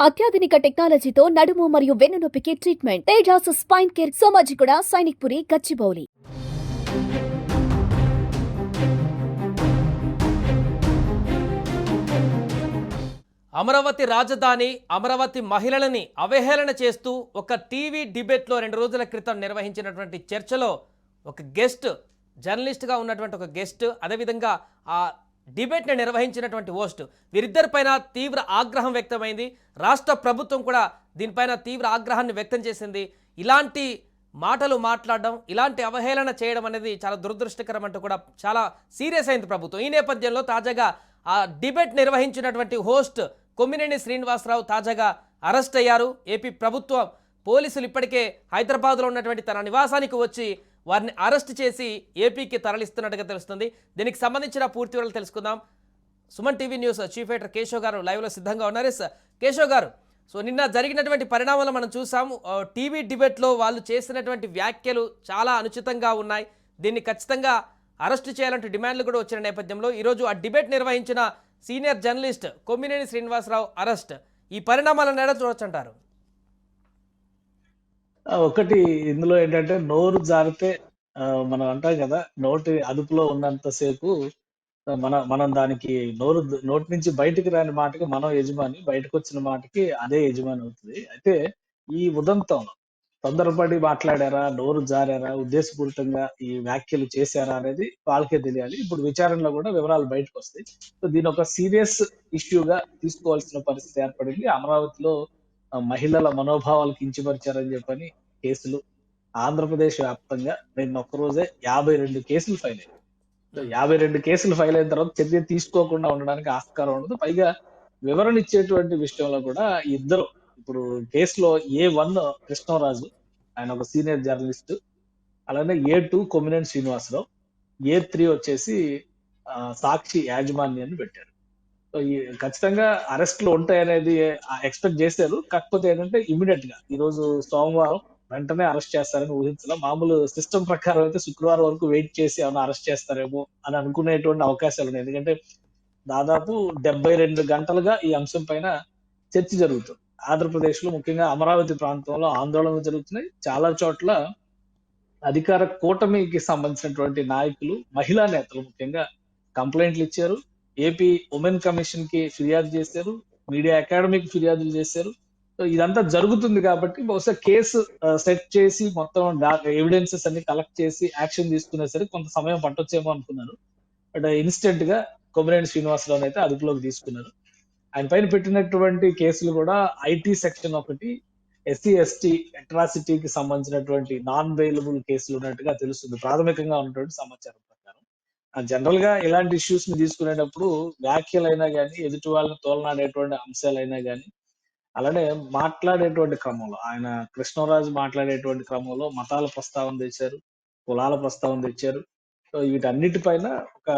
అత్యాధునిక టెక్నాలజీతో నడుము మరియు వెన్నునొప్పికి treatment Tejas spine care Somajiguda Sainikpuri Gachibowli. Amaravati రాజధాని అమరావతి మహిళలని అవహేళన చేస్తూ ఒక టీవీ డిబేట్లో 2 రోజుల క్రితం నిర్వహించినటువంటి చర్చలో ఒక గెస్ట్ జర్నలిస్ట్గా ఉన్నటువంటి ఒక గెస్ట్ అదేవిధంగా ఆ డిబేట్ని నిర్వహించినటువంటి హోస్ట్ వీరిద్దరిపైన తీవ్ర ఆగ్రహం వ్యక్తమైంది. రాష్ట్ర ప్రభుత్వం కూడా దీనిపైన తీవ్ర ఆగ్రహాన్ని వ్యక్తం చేసింది. ఇలాంటి మాటలు మాట్లాడడం, ఇలాంటి అవహేళన చేయడం అనేది చాలా దురదృష్టకరం అంటూ కూడా చాలా సీరియస్ అయింది ప్రభుత్వం. ఈ నేపథ్యంలో తాజాగా ఆ డిబేట్ నిర్వహించినటువంటి హోస్ట్ కొమ్మినేని శ్రీనివాసరావు తాజాగా అరెస్ట్ అయ్యారు. ఏపీ ప్రభుత్వం పోలీసులు ఇప్పటికే హైదరాబాద్లో ఉన్నటువంటి తన నివాసానికి వచ్చి వారిని అరెస్ట్ చేసి ఏపీకి తరలిస్తున్నట్టుగా తెలుస్తుంది. దీనికి సంబంధించిన పూర్తి వివరాలు తెలుసుకుందాం. Suman TV news chief editor Keshav గారు లైవ్లో సిద్ధంగా ఉన్నారు. కేశవ్ గారు, సో నిన్న జరిగినటువంటి పరిణామాలు మనం చూసాము. టీవీ డిబేట్లో వాళ్ళు చేసినటువంటి వ్యాఖ్యలు చాలా అనుచితంగా ఉన్నాయి. దీన్ని ఖచ్చితంగా అరెస్టు చేయాలంటూ డిమాండ్లు కూడా వచ్చిన నేపథ్యంలో ఈరోజు ఆ డిబేట్ నిర్వహించిన senior journalist Kommineni Srinivasarao arrest, ఈ పరిణామాలను ఎలా చూడొచ్చంటారు? ఒకటి ఇందులో ఏంటంటే నోరు జారితే మనం అంటాం కదా, నోటి అదుపులో ఉన్నంతసేపు మనం దానికి నోటి నుంచి బయటికి రాని మాటకి మనం యజమాని, బయటకు వచ్చిన మాటకి అదే యజమాని అవుతుంది. అయితే ఈ ఉదంతం తొందరపడి మాట్లాడారా, నోరు జారారా, ఉద్దేశపూరితంగా ఈ వ్యాఖ్యలు చేశారా అనేది వాళ్ళకే తెలియాలి. ఇప్పుడు విచారణలో కూడా వివరాలు బయటకు వస్తాయి. సో దీని ఒక సీరియస్ ఇష్యూగా తీసుకోవాల్సిన పరిస్థితి ఏర్పడింది. అమరావతిలో మహిళల మనోభావాలు కించపరిచారని చెప్పని కేసులు ఆంధ్రప్రదేశ్ వ్యాప్తంగా నిన్న ఒక్కరోజే 52 కేసులు ఫైల్ అయ్యాయి. 52 కేసులు ఫైల్ అయిన తర్వాత చర్య తీసుకోకుండా ఉండడానికి ఆస్కారం ఉండదు. పైగా వివరణ ఇచ్చేటువంటి విషయంలో కూడా ఇద్దరు, ఇప్పుడు కేసులో A1 కృష్ణరాజు, ఆయన ఒక సీనియర్ జర్నలిస్ట్, అలానే A2 కొమ్మినేని శ్రీనివాసరావు, A3 వచ్చేసి సాక్షి యాజమాన్యాన్ని పెట్టారు. సో ఈ ఖచ్చితంగా అరెస్టులు ఉంటాయనేది ఎక్స్పెక్ట్ చేశారు. కాకపోతే ఏంటంటే ఇమీడియట్ గా ఈ రోజు సోమవారం వెంటనే అరెస్ట్ చేస్తారని ఊహించడం. మామూలు సిస్టమ్ ప్రకారం అయితే శుక్రవారం వరకు వెయిట్ చేసి ఏమైనా అరెస్ట్ చేస్తారేమో అని అనుకునేటువంటి అవకాశాలు ఉన్నాయి. ఎందుకంటే దాదాపు 72 గంటలుగా ఈ అంశం పైన చర్చ జరుగుతుంది. ఆంధ్రప్రదేశ్ లో ముఖ్యంగా అమరావతి ప్రాంతంలో ఆందోళనలు జరుగుతున్నాయి. చాలా చోట్ల అధికార కూటమికి సంబంధించినటువంటి నాయకులు, మహిళా నేతలు ముఖ్యంగా కంప్లైంట్లు ఇచ్చారు. ఏపీ ఉమెన్ కమిషన్ కి ఫిర్యాదు చేశారు, మీడియా అకాడమీకి ఫిర్యాదులు చేశారు. సో ఇదంతా జరుగుతుంది కాబట్టి బహుశా కేసు సెట్ చేసి మొత్తం ఎవిడెన్సెస్ అన్ని కలెక్ట్ చేసి యాక్షన్ తీసుకునే సరే కొంత సమయం పట్టొచ్చేమో అనుకున్నారు. బట్ ఇన్స్టెంట్ గా కొమ్మినేని శ్రీనివాసరావు అయితే అదుపులోకి తీసుకున్నారు. ఆయన పైన పెట్టినటువంటి కేసులు కూడా ఐటీ సెక్షన్ ఒకటి, SC/ST అట్రాసిటీకి సంబంధించినటువంటి నాన్ బెయిలబుల్ కేసులు ఉన్నట్టుగా తెలుస్తుంది ప్రాథమికంగా ఉన్నటువంటి సమాచారం ప్రకారం. జనరల్ గా ఇలాంటి ఇష్యూస్ ని తీసుకునేటప్పుడు వ్యాఖ్యలైనా కానీ, ఎదుటి వాళ్ళని తోలనాడేటువంటి అంశాలైనా కానీ, అలానే మాట్లాడేటువంటి క్రమంలో ఆయన కృష్ణరాజు మాట్లాడేటువంటి క్రమంలో మతాల ప్రస్తావన తెచ్చారు, కులాల ప్రస్తావన తెచ్చారు. సో వీటన్నిటిపైన ఒక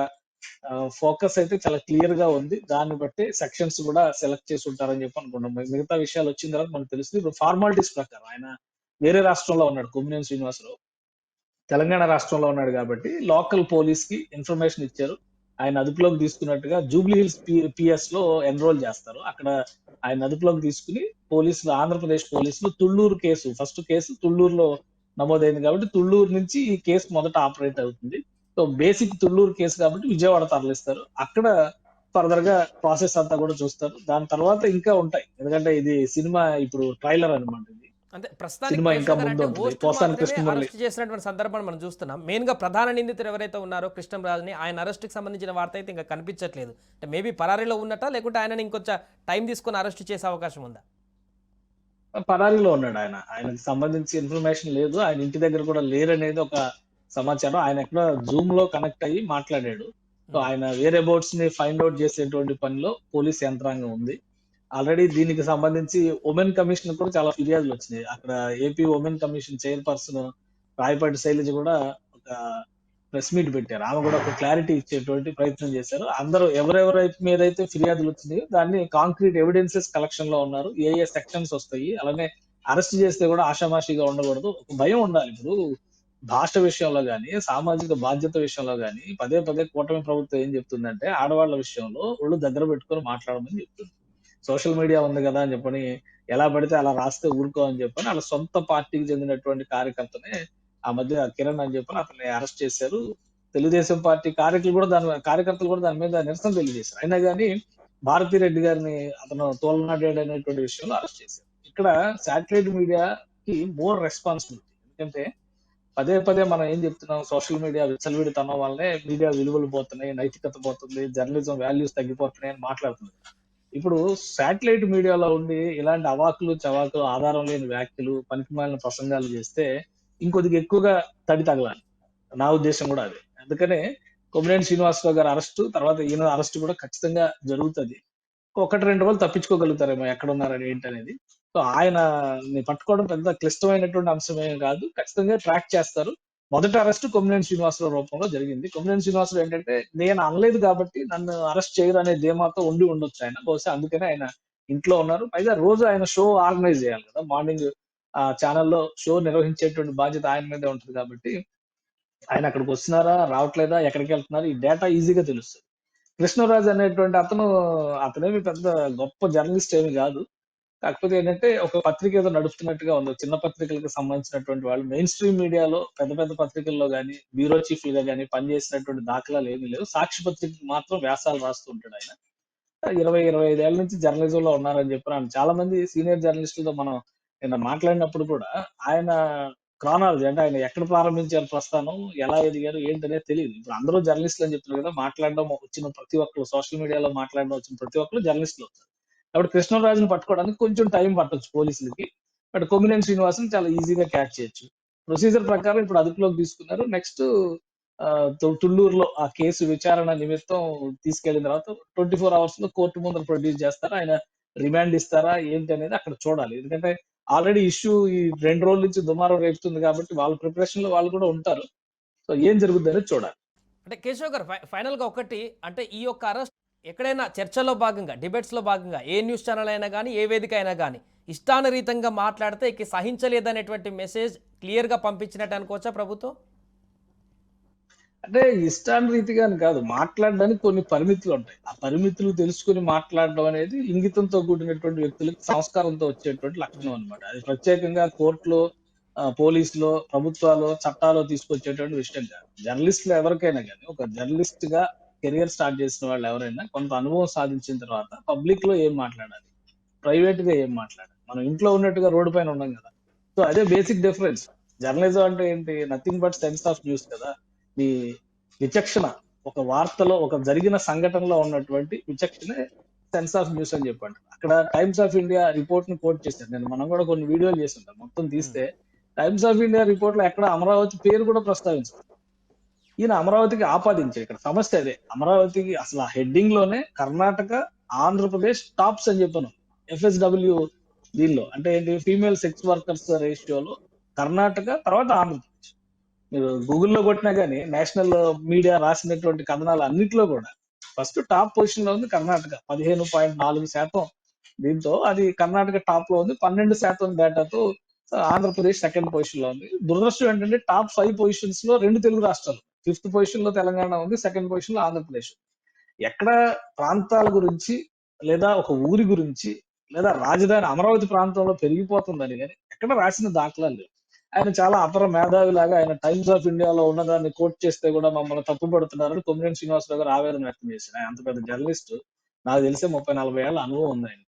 ఫోకస్ అయితే చాలా క్లియర్ గా ఉంది. దాన్ని బట్టి సెక్షన్స్ కూడా సెలెక్ట్ చేసి ఉంటారని చెప్పి అనుకుంటాం. మిగతా విషయాలు వచ్చిన తర్వాత మనకు తెలుస్తుంది. ఇప్పుడు ఫార్మాలిటీస్ ప్రకారం ఆయన వేరే రాష్ట్రంలో ఉన్నాడు కొమ్మినేని శ్రీనివాసరావు, తెలంగాణ రాష్ట్రంలో ఉన్నాడు కాబట్టి లోకల్ పోలీస్ కి ఇన్ఫర్మేషన్ ఇచ్చారు. ఆయన అదుపులోకి తీసుకున్నట్టుగా జూబ్లీ హిల్స్ PS లో ఎన్రోల్ చేస్తారు. అక్కడ ఆయన అదుపులోకి తీసుకుని పోలీసులు, ఆంధ్రప్రదేశ్ పోలీసులు ఫస్ట్ కేసు తుళ్ళూరులో నమోదైంది కాబట్టి తుళ్ళూరు నుంచి ఈ కేసు మొదట ఆపరేట్ అవుతుంది. సో బేసిక్ తుళ్ళూరు కేసు కాబట్టి విజయవాడ తరలిస్తారు. అక్కడ ఫర్దర్ గా ప్రాసెస్ అంతా కూడా చూస్తారు. దాని తర్వాత ఇంకా ఉంటాయి. ఎందుకంటే ఇది సినిమా ఇప్పుడు ట్రైలర్ అనమాట. ఇది అంటే సినిమా ఇంకా ముందు ప్రస్తుతానికి ఉంటుంది. పోసాని కృష్ణమురళి అరెస్ట్ చేసినటువంటి సందర్భాన్ని మనం చూస్తున్నాం. మెయిన్ గా ప్రధాన నిందితులు ఎవరైతే ఉన్నారో కృష్ణరాజుని, ఆయన అరెస్ట్ కి సంబంధించిన వార్త అయితే ఇంకా కనిపించట్లేదు. అంటే మేబీ పరారీలో ఉన్నట్ట, లేకుంటే ఆయన ఇంకొంచెం టైం తీసుకొని అరెస్ట్ చేసే అవకాశం ఉందా? పరారీలో ఉన్నాడు ఆయన. ఆయనకు సంబంధించి ఇన్ఫర్మేషన్ లేదు. ఆయన ఇంటి దగ్గర కూడా లేరనేది ఒక సమాచారం. ఆయన ఎక్కడ జూమ్ లో కనెక్ట్ అయ్యి మాట్లాడాడు. సో ఆయన వేరే బోట్స్ ని ఫైండ్ అవుట్ చేసేటువంటి పనిలో పోలీస్ యంత్రాంగం ఉంది. ఆల్రెడీ దీనికి సంబంధించి ఉమెన్ కమిషన్ కూడా చాలా ఫిర్యాదులు వచ్చినాయి. అక్కడ AP women commission chairperson Rayapati Sailaja కూడా ఒక ప్రెస్ మీట్ పెట్టారు. ఆమె కూడా ఒక క్లారిటీ ఇచ్చేటువంటి ప్రయత్నం చేశారు. అందరూ ఎవరెవరి మీద అయితే ఫిర్యాదులు వచ్చినాయో దాన్ని కాంక్రీట్ ఎవిడెన్సెస్ కలెక్షన్ లో ఉన్నారు. ఏ సెక్షన్స్ వస్తాయి, అలానే అరెస్ట్ చేస్తే కూడా ఆషామాషిగా ఉండకూడదు, ఒక భయం ఉండాలి. ఇప్పుడు భాష విషయంలో గానీ, సామాజిక బాధ్యత విషయంలో గానీ పదే పదే కూటమి ప్రభుత్వం ఏం చెప్తుందంటే ఆడవాళ్ళ విషయంలో ఒళ్ళు దగ్గర పెట్టుకొని మాట్లాడమని చెప్తుంది. సోషల్ మీడియా ఉంది కదా అని చెప్పని ఎలా పడితే అలా రాస్తే ఊరుకో అని చెప్పని వాళ్ళ సొంత పార్టీకి చెందినటువంటి కార్యకర్తనే ఆ మధ్య కిరణ్ అని చెప్పని అతన్ని అరెస్ట్ చేశారు. తెలుగుదేశం పార్టీ కార్యకర్తలు కూడా దాని మీద నిరసన తెలియజేశారు. అయినా గాని భారతి రెడ్డి గారిని అతను తోలనాడాడు అనేటువంటి విషయంలో అరెస్ట్ చేశారు. ఇక్కడ శాటిలైట్ మీడియాకి మోర్ రెస్పాన్సిబిలిటీ. ఎందుకంటే పదే పదే మనం ఏం చెప్తున్నాం, సోషల్ మీడియా విచ్చలవిడితనం వల్లనే మీడియా విలువలు పోతున్నాయి, నైతికత పోతుంది, జర్నలిజం వాల్యూస్ తగ్గిపోతున్నాయి అని మాట్లాడుతుంది. ఇప్పుడు శాటిలైట్ మీడియాలో ఉండి ఇలాంటి అవాకులు చవాకులు ఆధారం లేని వ్యాఖ్యలు పనికిమాలిన ప్రసంగాలు చేస్తే ఇంకొద్దిగా ఎక్కువగా తడి తగలాలి. నా ఉద్దేశం కూడా అదే. అందుకనే కొమ్మినేని శ్రీనివాసరావు గారి అరెస్టు తర్వాత ఈయన అరెస్టు కూడా ఖచ్చితంగా జరుగుతది. 1, 2 రోజులు తప్పించుకోగలుగుతారేమో ఎక్కడున్నారని ఏంటనేది. సో ఆయనని పట్టుకోవడం పెద్ద క్లిష్టమైనటువంటి అంశమేం కాదు. ఖచ్చితంగా ట్రాక్ చేస్తారు. మొదటి అరెస్ట్ కొమ్మినేని శ్రీనివాసరావు రూపంలో జరిగింది. కొమ్మినేని శ్రీనివాసరావు ఏంటంటే నేను అనలేదు కాబట్టి నన్ను అరెస్ట్ చేయరు అనే ధీమాతో ఉండి ఉండొచ్చు ఆయన. బహుశా అందుకనే ఆయన ఇంట్లో ఉన్నారు. పైగా రోజు ఆయన షో ఆర్గనైజ్ చేయాలి కదా! మార్నింగ్ ఛానెల్‌లో షో నిర్వహించేటువంటి బాధ్యత ఆయన మీదే ఉంటది కాబట్టి ఆయన అక్కడికొస్తున్నారా? రావట్లేదా? ఎక్కడికెళ్తున్నారు? ఈ డేటా ఈజీగా తెలుస్తది. కృష్ణరాజు అనేటువంటి అతనేమి పెద్ద గొప్ప జర్నలిస్ట్ ఏమి గాదు. కాకపోతే ఏంటంటే, ఒక పత్రిక ఏదో నడుపుతున్నట్టుగా ఉంది. చిన్న పత్రికలకు సంబంధించినటువంటి వాళ్ళు మెయిన్ స్ట్రీమ్ మీడియాలో పెద్ద పెద్ద పత్రికల్లో గాని, బ్యూరో చీఫ్‌లుగా గాని పనిచేసినటువంటి దాఖలాలు ఏమీ లేవు. సాక్షి పత్రికకి మాత్రం వ్యాసాలు రాస్తూ ఉంటాడాయన. 25 ఏళ్ల నుంచి జర్నలిజంలో ఉన్నారని చెప్పి చాలా మంది సీనియర్ జర్నలిస్టులతో మనం నిన్న మాట్లాడినప్పుడు కూడా ఆయన క్రానాలజీ అంటే ఆయన ఎక్కడ ప్రారంభించారు ప్రస్థానం, ఎలా ఎదిగారు, ఏంటనేది తెలీదు. ఇప్పుడు అందరూ జర్నలిస్టులు అని చెప్తున్నారు కదా! మాట్లాడడం వచ్చిన ప్రతి ఒక్కరు సోషల్ మీడియాలో మాట్లాడడం వచ్చిన ప్రతి ఒక్కరు జర్నలిస్టులు అవుతారు. కాబట్టి కృష్ణరాజుని పట్టుకోవడానికి కొంచెం టైం పట్టొచ్చు పోలీసులకి. బట్ కొమ్మినేని శ్రీనివాసుని చాలా ఈజీగా క్యాచ్ చేయొచ్చు. ప్రొసీజర్ ప్రకారం ఇప్పుడు అదుపులోకి తీసుకున్నారు. నెక్స్ట్ తుళ్ళూరులో ఆ కేసు విచారణ నిమిత్తం తీసుకెళ్ళిన తర్వాత 24 అవర్స్‌లో కోర్ట్ ముందర ప్రొడ్యూస్ చేస్తారు. ఆయన రిమాండ్ ఇస్తారా ఏంటనేది అక్కడ చూడాలి. ఎందుకంటే ఆల్రెడీ ఇష్యూ ఈ 2 రోజుల నుంచి దుమారం రేపుతుంది కాబట్టి వాళ్ళ ప్రిపరేషన్‌లో వాళ్ళు కూడా ఉంటారు. సో ఏం జరుగుద్దనేది చూడాలి. అంటే కేశవ్ గారు ఫైనల్‌గా ఒకటి అంటే ఈ యొక్క అరెస్ట్ ఎక్కడైనా చర్చలో భాగంగా, డిబేట్స్‌లో భాగంగా ఏ న్యూస్ ఛానల్ అయినా గానీ, ఏ వేదిక అయినా గానీ, ఇష్టానురీతంగా మాట్లాడితే ఇక సహించలేదనేటువంటి మెసేజ్ క్లియర్‌గా పంపించినట్టు అనుకోవచ్చా ప్రభుత్వం? అంటే ఇష్టానురీతిగా అని కాదు. మాట్లాడడానికి కొన్ని పరిమితులుంటాయి. ఆ పరిమితులు తెలుసుకొని మాట్లాడడం అనేది ఇంగితంతో కూడినటువంటి వ్యక్తులకి సంస్కారంతో వచ్చేటువంటి లక్షణం అన్నమాట. అది ప్రత్యేకంగా కోర్టులో, పోలీసులో, ప్రభుత్వాలో, చట్టాలో తీసుకొచ్చేటువంటి విషయం కాదు. జర్నలిస్ట్‌లు ఎవరికైనా గాని, ఒక జర్నలిస్ట్‌గా కెరియర్ స్టార్ట్ చేసిన వాళ్ళు ఎవరైనా కొంత అనుభవం సాధించిన తర్వాత పబ్లిక్‌లో ఏం మాట్లాడాలి? ప్రైవేట్‌గా ఏం మాట్లాడాలి? మనం ఇంట్లో ఉన్నట్టుగా రోడ్డు పైన ఉండం గదా! సో అదే బేసిక్ డిఫరెన్స్. జర్నలిజం అంటే ఏంటి? Nothing but sense of news కదా! మీ విచక్షణ ఒక వార్తలో ఒక జరిగిన సంఘటనలో ఉన్నటువంటి విచక్షణే సెన్స్ ఆఫ్ న్యూస్ అని చెప్పండి. అక్కడ టైమ్స్ ఆఫ్ ఇండియా రిపోర్ట్ ని కోట్ చేశారు. మనం కూడా కొన్ని వీడియోలు చేస్తుంటాం. మొత్తం హ్మ్. తీస్తే టైమ్స్ ఆఫ్ ఇండియా రిపోర్ట్ లో ఎక్కడ అమరావతి పేరు కూడా ప్రస్తావించరు. ఈయన అమరావతికి ఆపాదించారు. ఇక్కడ సమస్య అదే. అమరావతికి అసలు ఆ హెడ్డింగ్ లోనే కర్ణాటక, ఆంధ్రప్రదేశ్ టాప్స్ అని చెప్పాను. ఎఫ్ఎస్‌డబ్ల్యూ దీనిలో అంటే ఏంటి ఫీమేల్ సెక్స్ వర్కర్స్ రేషియోలో కర్ణాటక తర్వాత ఆంధ్రప్రదేశ్. మీరు గూగుల్‌లో కొట్టినా గాని నేషనల్ మీడియా రాసినటువంటి కథనాలు అన్నిట్లో కూడా ఫస్ట్ టాప్ పొజిషన్ లో ఉంది కర్ణాటక 15.4% దీంతో అది కర్ణాటక టాప్ లో ఉంది 12% డేటాతో ఆంధ్రప్రదేశ్ సెకండ్ పొజిషన్ లో ఉంది. దురదృష్టం ఏంటంటే టాప్ 5 పొజిషన్స్ లో 2 తెలుగు రాష్ట్రాలు. ఫిఫ్త్ పొజిషన్ లో తెలంగాణ ఉంది. సెకండ్ పొజిషన్ లో ఆంధ్రప్రదేశ్. ఎక్కడ ప్రాంతాల గురించి లేదా ఒక ఊరి గురించి లేదా రాజధాని అమరావతి ప్రాంతంలో పెరిగిపోతుందని గాని ఎక్కడ రాసిన దాఖలాలు లేవు. ఆయన చాలా అపర మేధావిలాగా ఆయన టైమ్స్ ఆఫ్ ఇండియాలో ఉన్నదాన్ని కోట్ చేస్తే కూడా మమ్మల్ని తప్పుపడుతున్నారని కొమ్మినేని శ్రీనివాసరావు గారు ఆవేదన వ్యక్తం చేశారు. ఆయన అంత పెద్ద జర్నలిస్ట్. నాకు తెలిసే 30, 40 ఏళ్ల అనుభవం ఉంది ఆయనకి.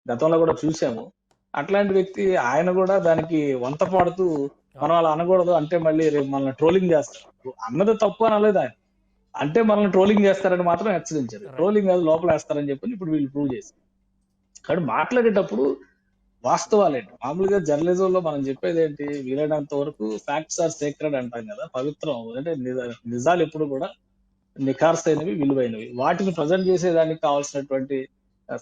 గతంలో కూడా చూసాము. అట్లాంటి వ్యక్తి ఆయన కూడా దానికి వంత పాడుతూ మనం అలా అనకూడదు అంటే మళ్ళీ రేపు మనల్ని ట్రోలింగ్ చేస్తారు. అన్నది తప్పు అనలేదు ఆయన. అంటే మనల్ని ట్రోలింగ్ చేస్తారని మాత్రం హెచ్చరించారు. రైట్. ట్రోలింగ్ కాదు లోపలేస్తారని చెప్పని ఇప్పుడు వీళ్ళు ప్రూవ్ చేశారు. కాబట్టి మాట్లాడేటప్పుడు వాస్తవాలేంటి? మామూలుగా జర్నలిజంలో మనం చెప్పేదేంటి? వీలైనంత వరకు ఫ్యాక్ట్స్ ఆర్ సేక్రెడ్ అంటాం కదా! పవిత్రం. అంటే నిజాలెప్పుడు కూడా నిఖార్సైనవి, విలువైనవి. వాటిని ప్రజెంట్ చేసేదానికి కావాల్సినటువంటి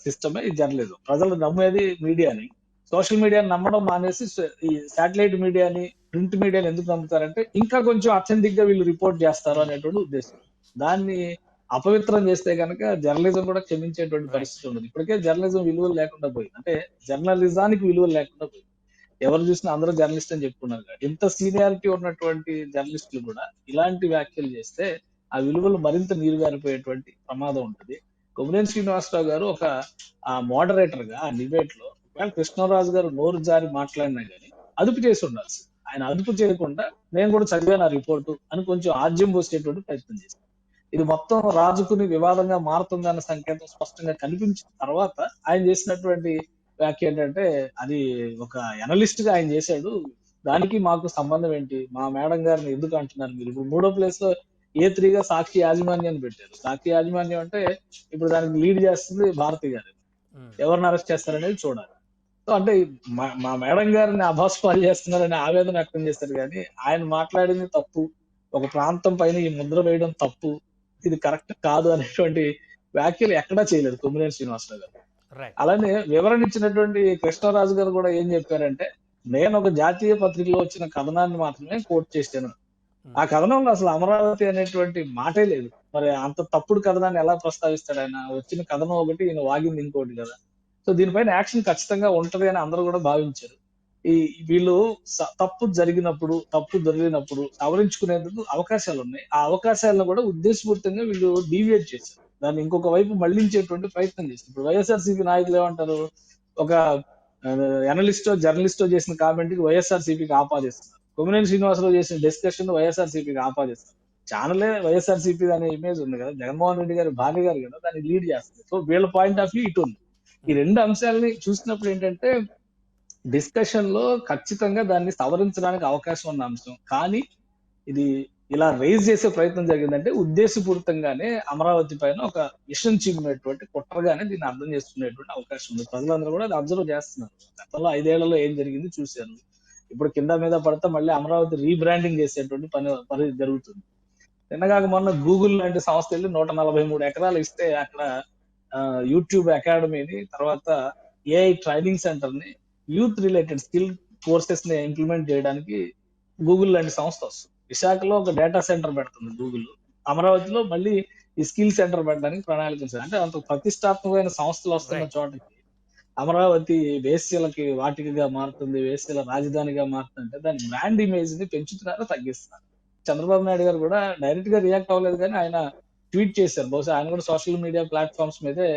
సిస్టమే ఈ జర్నలిజం. ప్రజలు నమ్మేది మీడియాని. సోషల్ మీడియాని నమ్మడం మానేసి ఈ సాటిలైట్ మీడియాని, ప్రింట్ మీడియాని ఎందుకు నమ్ముతారంటే ఇంకా కొంచెం అథెంటిక్‌గా వీళ్ళు రిపోర్ట్ చేస్తారు హ్మ్. అనేటువంటి ఉద్దేశం. దాన్ని అపవిత్రం చేస్తే గనక జర్నలిజం కూడా క్షమించేటువంటి రైట్. పరిస్థితి ఉండదు. ఇప్పటికే జర్నలిజం విలువలు లేకుండా పోయింది. అంటే జర్నలిజానికి విలువలు లేకుండా పోయింది. ఎవరు చూసినా అందరూ జర్నలిస్ట్ అని చెప్పుకున్నారు కాబట్టి. ఇంత సీనియారిటీ ఉన్నటువంటి జర్నలిస్టులు కూడా ఇలాంటి వ్యాఖ్యలు చేస్తే ఆ విలువలు మరింత నీరుగారిపోయేటువంటి ప్రమాదం ఉంటది. కొమ్మినేని శ్రీనివాసరావు గారు ఒక మోడరేటర్ గా ఆ డిబేట్ లో ఒకవేళ కృష్ణరాజు గారు నోరు జారి మాట్లాడినా గానీ అదుపు చేసి ఉండాల్సింది. ఆయన అదుపు చేయకుండా నేను కూడా చదివాను ఆ రిపోర్టు అని కొంచెం ఆజ్యం పోసేటువంటి ప్రయత్నం చేశారు. ఇది మొత్తం రాజుకుని వివాదంగా మారుతుందన్న సంకేతం స్పష్టంగా కనిపించిన తర్వాత ఆయన చేసినటువంటి వ్యాఖ్య ఏంటంటే, అది ఒక ఎనలిస్ట్ గా ఆయన చేశాడు. దానికి మాకు సంబంధం ఏంటి? మా మేడం గారిని ఎందుకు అంటున్నారు మీరు? ఇప్పుడు మూడో ప్లేస్ లో A3గా సాక్షి యాజమాన్యాన్ని పెట్టారు. సాక్షి యాజమాన్యం అంటే ఇప్పుడు దానికి లీడ్ చేస్తుంది భారతి గారు. ఎవరిని అరెస్ట్ చేస్తారనేది చూడాలి. సో అంటే మా మేడం గారిని అభాస్పాలు చేస్తున్నారని ఆవేదన వ్యక్తం చేశారు కానీ ఆయన మాట్లాడింది తప్పు. ఒక ప్రాంతం పైన ఈ ముద్ర వేయడం తప్పు. ఇది కరెక్ట్ కాదు అనేటువంటి వ్యాఖ్యలు ఎక్కడా చేయలేదు కొమ్మినేని శ్రీనివాసరావు గారు. రైట్. అలానే వివరణ ఇచ్చినటువంటి కృష్ణరాజు గారు కూడా ఏం చెప్పారంటే, నేను ఒక జాతీయ పత్రికలో వచ్చిన కథనాన్ని మాత్రమే కోట్ చేశాను. ఆ కథనంలో అసలు అమరావతి అనేటువంటి మాటే లేదు. మరి అంత తప్పుడు కథనాన్ని ఎలా ప్రస్తావిస్తాడు ఆయన? వచ్చిన కథనం ఒకటి, ఈయన వాగింది ఇంకోటి కదా. సో దీనిపైన యాక్షన్ ఖచ్చితంగా ఉంటది అని అందరూ కూడా భావించారు. ఈ వీళ్ళు తప్పు జరిగినప్పుడు, తప్పు దొరికినప్పుడు సవరించుకునేందుకు అవకాశాలు ఉన్నాయి. ఆ అవకాశాలను కూడా ఉద్దేశపూర్తంగా వీళ్ళు డీవియేట్ చేశారు. దాన్ని ఇంకొక వైపు మళ్లించేటువంటి ప్రయత్నం చేశారు. ఇప్పుడు వైఎస్ఆర్సీపీ నాయకులు ఏమంటారు? ఒక ఎనలిస్టో జర్నలిస్టో చేసిన కామెంట్ కి వైఎస్ఆర్సీపీకి ఆపాదిస్తున్నారు. కొమ్మినేని శ్రీనివాసరావు చేసిన డిస్కషన్ వైఎస్ఆర్సీపీకి ఆపాదిస్తారు. ఛానలే వైఎస్ఆర్సీపీ అనే ఇమేజ్ ఉంది కదా, జగన్మోహన్ రెడ్డి గారి భార్య గారు కదా దాన్ని లీడ్ చేస్తుంది. సో వీళ్ళ పాయింట్ ఆఫ్ వ్యూ ఇటు ఉంది. ఈ రెండు అంశాలని చూసినప్పుడు ఏంటంటే, డిస్కషన్ లో ఖచ్చితంగా దాన్ని సవరించడానికి అవకాశం ఉన్న అంశం. కానీ ఇది ఇలా రైజ్ చేసే ప్రయత్నం జరిగిందంటే ఉద్దేశపూరితంగానే అమరావతి పైన ఒక విషం చిమ్మినటువంటి కుట్రగానే దీన్ని అర్థం చేసుకునేటువంటి అవకాశం ఉంది. ప్రజలందరూ కూడా అది అబ్జర్వ్ చేస్తున్నారు. గతంలో 5 ఏళ్లలో ఏం జరిగింది చూశారు. ఇప్పుడు కింద మీద పడితే మళ్ళీ అమరావతి రీబ్రాండింగ్ చేసేటువంటి పని జరుగుతుంది. నిన్నగాక మొన్న గూగుల్ లాంటి సంస్థ వెళ్ళి 143 ఎకరాలు ఇస్తే అక్కడ యూట్యూబ్ అకాడమీని, తర్వాత ఏఐ ట్రైనింగ్ సెంటర్ ని, యూత్ రిలేటెడ్ స్కిల్ కోర్సెస్ ని ఇంప్లిమెంట్ చేయడానికి గూగుల్ లాంటి సంస్థ వస్తుంది. విశాఖలో ఒక డేటా సెంటర్ పెడుతుంది గూగుల్. అమరావతిలో మళ్ళీ ఈ స్కిల్ సెంటర్ పెట్టడానికి ప్రణాళిక ఉంది. అంటే అంత ప్రతిష్టాత్మకమైన సంస్థలు వస్తున్న చోటకి అమరావతి వేశ్యలకి వాటికగా మారుతుంది, వేశ్యల రాజధానిగా మారుతుంది అంటే దాని బ్రాండ్ ఇమేజ్ ని పెంచుతున్నారా తగ్గిస్తున్నారు? చంద్రబాబు నాయుడు గారు కూడా డైరెక్ట్ గా రియాక్ట్ అవ్వలేదు కానీ ఆయన ట్వీట్ చేశారు. బహుశా ఆయన కూడా సోషల్ మీడియా ప్లాట్ఫామ్స్ మీదే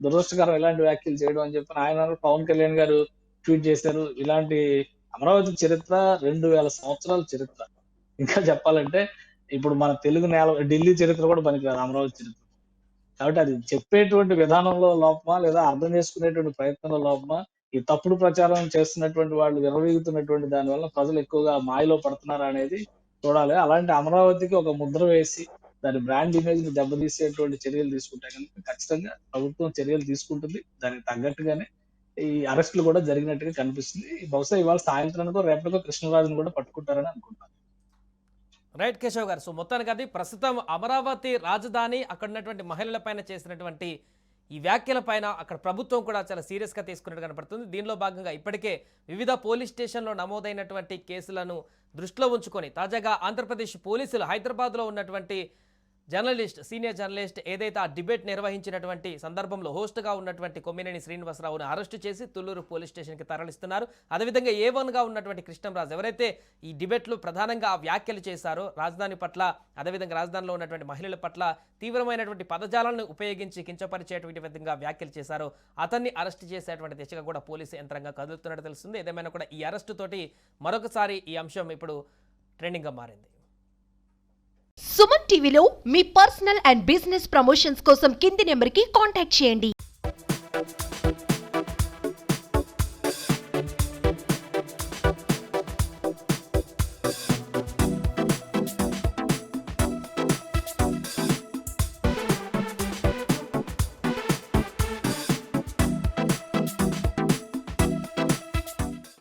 దురదృష్టకరం ఇలాంటి వ్యాఖ్యలు చేయడం అని చెప్పి ఆయన. పవన్ కళ్యాణ్ గారు ట్వీట్ చేశారు. ఇలాంటి అమరావతి చరిత్ర 2000 సంవత్సరాల చరిత్ర. ఇంకా చెప్పాలంటే ఇప్పుడు మన తెలుగు నేల ఢిల్లీ చరిత్ర కూడా పనికిరాదు అమరావతి చరిత్ర. కాబట్టి అది చెప్పేటువంటి విధానంలో లోపమా, లేదా అర్థం చేసుకునేటువంటి ప్రయత్నంలో లోపమా, ఈ తప్పుడు ప్రచారం చేస్తున్నటువంటి వాళ్ళు విర్రవీగుతున్నటువంటి దాని వల్ల ప్రజలు ఎక్కువగా మాయలో పడుతున్నారా అనేది చూడాలి. అలాంటి అమరావతికి ఒక ముద్ర వేసి దాని బ్రాండ్ ఇమేజ్ ని దెబ్బతీసేటువంటి చర్యలు తీసుకుంటే కనుక ఖచ్చితంగా ప్రభుత్వం చర్యలు తీసుకుంటుంది. దానికి తగ్గట్టుగానే ఈ అరెస్టులు కూడా జరిగినట్టుగా కనిపిస్తుంది. బహుశా ఇవాళ సాయంత్రానికో రేపటికో కృష్ణరాజును కూడా పట్టుకుంటారని అనుకుంటున్నాను. రైట్ కేశవ్ గారు. సో మొత్తానికి అది ప్రస్తుతం అమరావతి రాజధాని అక్కడ ఉన్నటువంటి మహిళల పైన చేసినటువంటి ఈ వ్యాఖ్యల పైన అక్కడ ప్రభుత్వం కూడా చాలా సీరియస్గా తీసుకున్నట్టు కనపడుతుంది. దీనిలో భాగంగా ఇప్పటికే వివిధ పోలీస్ స్టేషన్లో నమోదైనటువంటి కేసులను దృష్టిలో ఉంచుకొని తాజాగా ఆంధ్రప్రదేశ్ పోలీసులు హైదరాబాద్లో ఉన్నటువంటి సీనియర్ జర్నలిస్ట్ ఏదైతే ఆ డిబేట్ నిర్వహించినటువంటి సందర్భంలో హోస్ట్గా ఉన్నటువంటి కొమ్మినేని శ్రీనివాసరావును అరెస్టు చేసి తుళ్లూరు పోలీస్ స్టేషన్కి తరలిస్తున్నారు. అదేవిధంగా A1గా ఉన్నటువంటి కృష్ణంరాజు ఎవరైతే ఈ డిబేట్లో ప్రధానంగా ఆ వ్యాఖ్యలు చేశారో రాజధాని పట్ల, అదేవిధంగా రాజధానిలో ఉన్నటువంటి మహిళల పట్ల తీవ్రమైనటువంటి పదజాలను ఉపయోగించి కించపరిచేటువంటి విధంగా వ్యాఖ్యలు చేశారో అతన్ని అరెస్ట్ చేసేటువంటి దిశగా కూడా పోలీసు యంత్రంగా కదులుతున్నట్టు తెలుస్తుంది. ఏదేమైనా కూడా ఈ అరెస్టు తోటి మరొకసారి ఈ అంశం ఇప్పుడు ట్రెండింగ్గా మారింది. సుమన్ టీవీలో మీ పర్సనల్ అండ్ బిజినెస్ ప్రమోషన్స్ కోసం కింది నెంబర్కి కాంటాక్ట్ చేయండి.